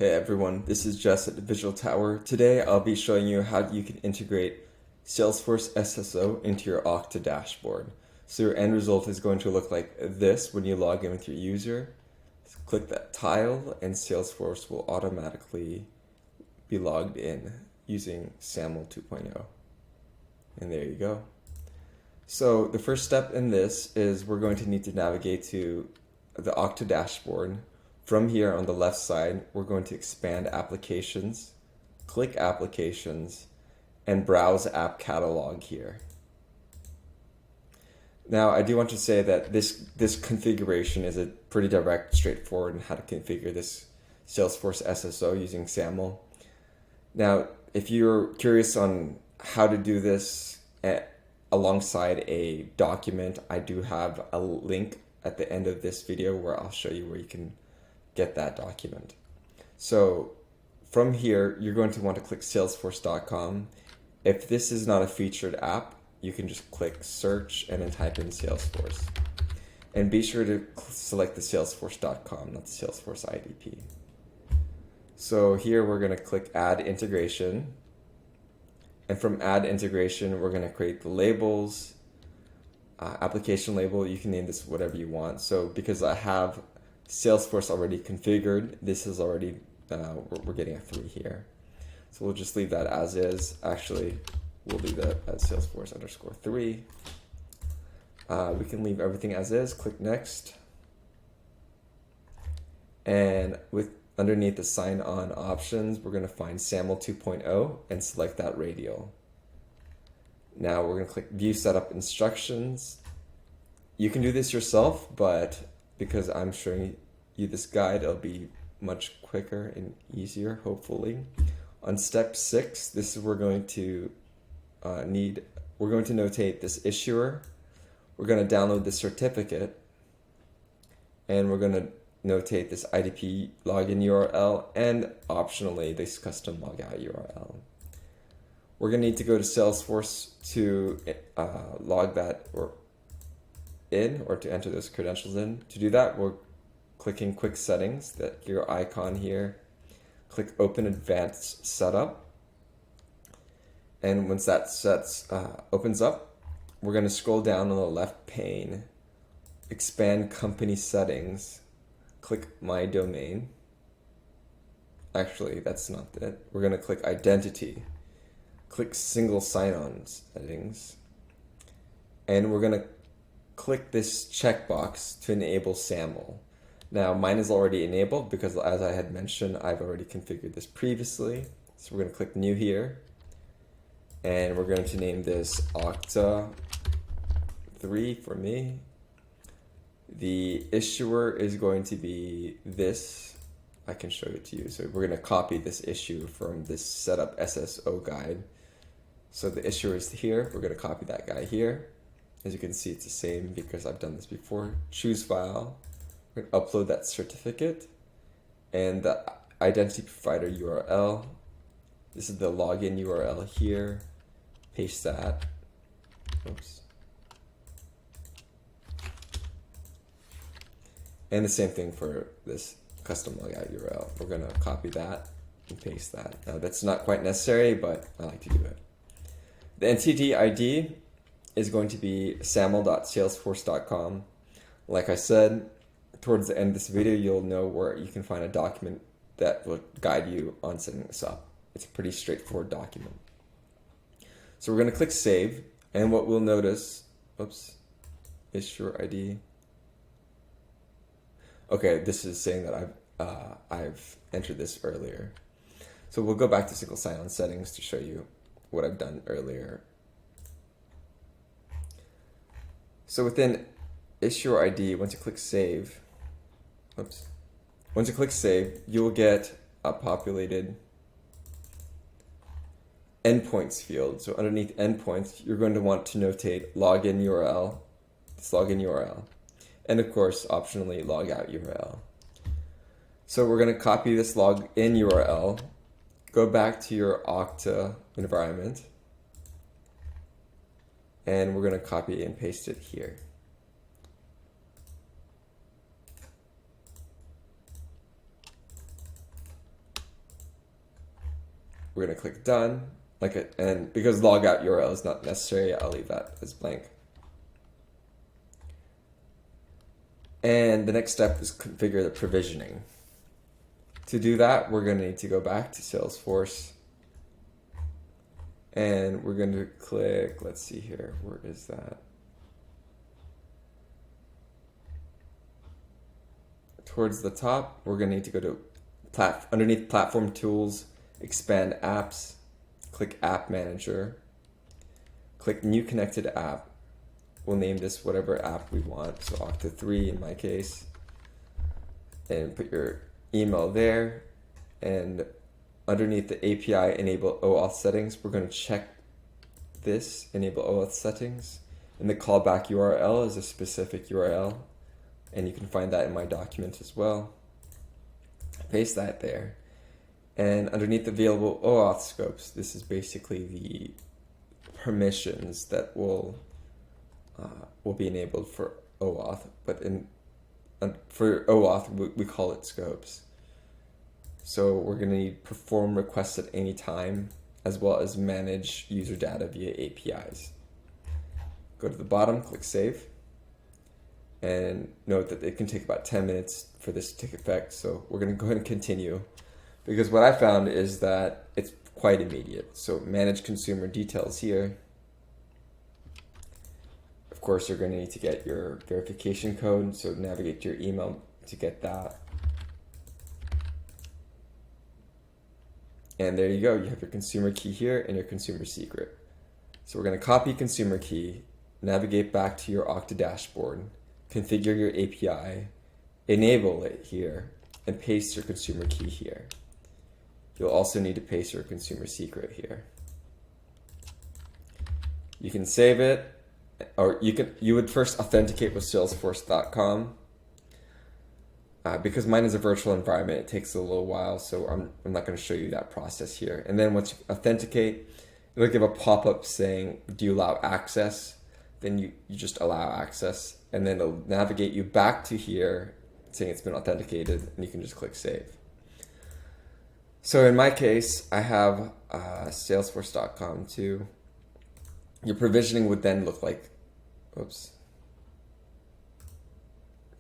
Hey everyone, this is Jess at the Visual Tower. Today I'll be showing you how you can integrate SalesForce SSO into your Okta dashboard. So your end result is going to look like this when you log in with your user. Click that tile and SalesForce will automatically be logged in using SAML 2.0. And there you go. So the first step in this is we're going to need to navigate to the Okta dashboard. From here on the left side, we're going to expand Applications, click Applications, and browse App Catalog here. Now, I do want to say that this configuration is a pretty direct, straightforward on how to configure this SalesForce SSO using SAML. Now, if you're curious on how to do this alongside a document, I do have a link at the end of this video where I'll show you where you can get that document. So from here, you're going to want to click salesforce.com. If this is not a featured app, you can just click search and then type in Salesforce. And be sure to select the salesforce.com, not the Salesforce IDP. So here we're going to click add integration. And from add integration, we're going to create the labels, application label. You can name this whatever you want. So because I have Salesforce already configured, this is already, we're getting a 3 here. So we'll just leave that as is. Actually, we'll leave that as Salesforce _3. We can leave everything as is, click next. And underneath the sign on options, we're gonna find SAML 2.0 and select that radial. Now we're gonna click view setup instructions. You can do this yourself, but because I'm showing you this guide, it'll be much quicker and easier, hopefully. On step 6, this is we're going to notate this issuer. We're going to download the certificate, and we're going to notate this IDP login URL and optionally this custom logout URL. We're going to need to go to Salesforce to log that or to enter those credentials in. To do that, we're clicking quick settings, that your icon here. Click open advanced setup. And once that opens up, we're going to scroll down on the left pane, expand company settings, click my domain. Actually, that's not it. We're going to click identity, click single sign-on settings, and we're going to click this checkbox to enable SAML. Now mine is already enabled because, as I had mentioned, I've already configured this previously. So we're going to click new here, and we're going to name this Okta 3 for me. The issuer is going to be this. I can show it to you. So we're going to copy this issue from this setup SSO guide. So the issuer is here. We're going to copy that guy here. As you can see, it's the same because I've done this before. Choose file. We're going to upload that certificate and the identity provider URL. This is the login URL here. Paste that. Oops. And the same thing for this custom logout URL. We're going to copy that and paste that. Now, that's not quite necessary, but I like to do it. The entity ID is going to be saml.salesforce.com. Like I said, towards the end of this video, you'll know where you can find a document that will guide you on setting this up. It's a pretty straightforward document. So we're going to click save, and what we'll notice, oops, issuer ID. Okay, this is saying that I've entered this earlier. So we'll go back to single sign-on settings to show you what I've done earlier. So within issuer ID, once you click save, you will get a populated endpoints field. So underneath endpoints, you're going to want to notate login URL, this login URL, and of course, optionally logout URL. So we're going to copy this login URL, go back to your Okta environment, and we're going to copy and paste it here. we're going to click done. And because logout URL is not necessary, I'll leave that as blank. And the next step is configure the provisioning. To do that, we're going to need to go back to SalesForce. And we're going to click, let's see here, where is that? Towards the top, we're going to need to go to underneath Platform Tools, expand Apps, click App Manager, click New Connected App. We'll name this whatever app we want, so Okta 3 in my case, and put your email there. And underneath the API Enable OAuth settings, we're going to check this, Enable OAuth settings, and the callback URL is a specific URL, and you can find that in my document as well. Paste that there. And underneath available OAuth scopes, this is basically the permissions that will be enabled for OAuth, but for OAuth we call it scopes. So we're going to need perform requests at any time, as well as manage user data via APIs. Go to the bottom, click save, and note that it can take about 10 minutes for this to take effect. So we're going to go ahead and continue, because what I found is that it's quite immediate. So manage consumer details here. Of course, you're going to need to get your verification code, so navigate to your email to get that. And there you go, you have your consumer key here and your consumer secret. So we're going to copy consumer key, navigate back to your Okta dashboard, configure your API, enable it here, and paste your consumer key here. You'll also need to paste your consumer secret here. You can save it, or you would first authenticate with SalesForce.com. Because mine is a virtual environment, it takes a little while, so I'm not going to show you that process here. And then once you authenticate, it'll give a pop-up saying, do you allow access? Then you just allow access, and then it'll navigate you back to here saying it's been authenticated, and you can just click save. So in my case, I have salesforce.com too. Your provisioning would then look like, oops.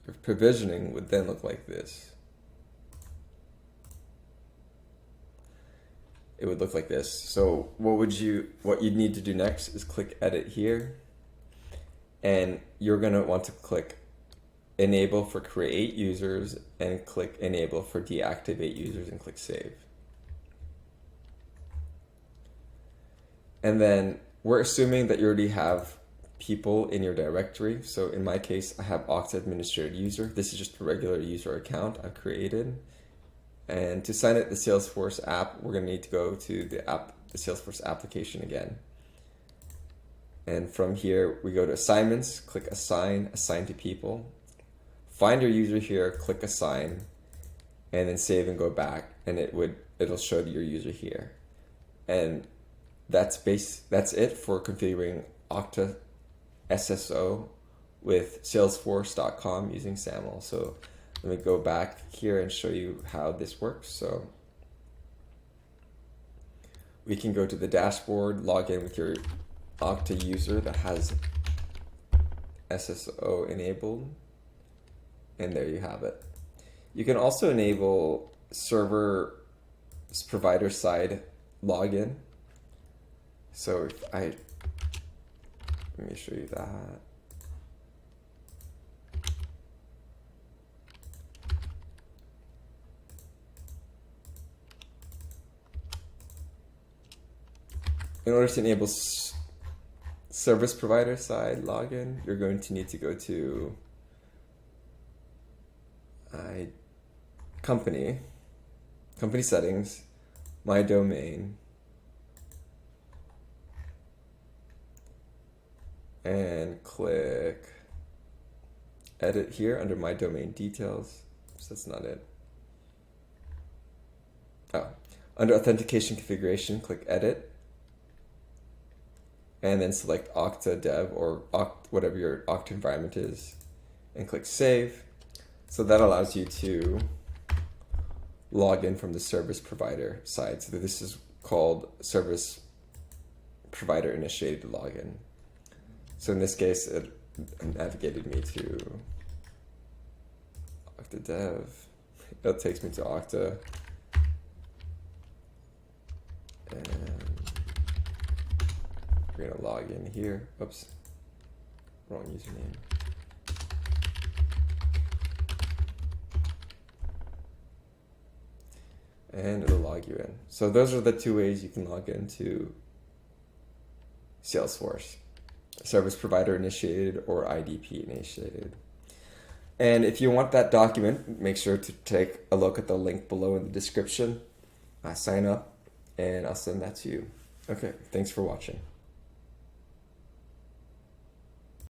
Your provisioning would then look like this. It would look like this. So what you'd need to do next is click edit here, and you're going to want to click enable for create users and click enable for deactivate users and click save. And then we're assuming that you already have people in your directory. So in my case, I have Okta administrator user. This is just a regular user account I've created. And to sign up the Salesforce app, we're going to need to go to the Salesforce application again. And from here, we go to assignments, click assign to people. Find your user here, click assign, and then save and go back, and it'll show your user here. And that's it for configuring Okta SSO with salesforce.com using SAML. So let me go back here and show you how this works. So we can go to the dashboard, log in with your Okta user that has SSO enabled, and there you have it. You can also enable server provider side login. So let me show you that. In order to enable service provider side login, you're going to need to go to company settings, my domain, and click edit here under my domain details. So that's not it. Under authentication configuration, click edit, and then select Okta Dev or whatever your Okta environment is, and click save. So that allows you to log in from the service provider side. So this is called service provider initiated login. So in this case, it navigated me to Okta Dev. It takes me to Okta. And we're gonna log in here. Oops, wrong username. And it'll log you in. So those are the two ways you can log into SalesForce: service provider initiated or IDP initiated. And if you want that document, make sure to take a look at the link below in the description. Sign up and I'll send that to you. Okay, thanks for watching.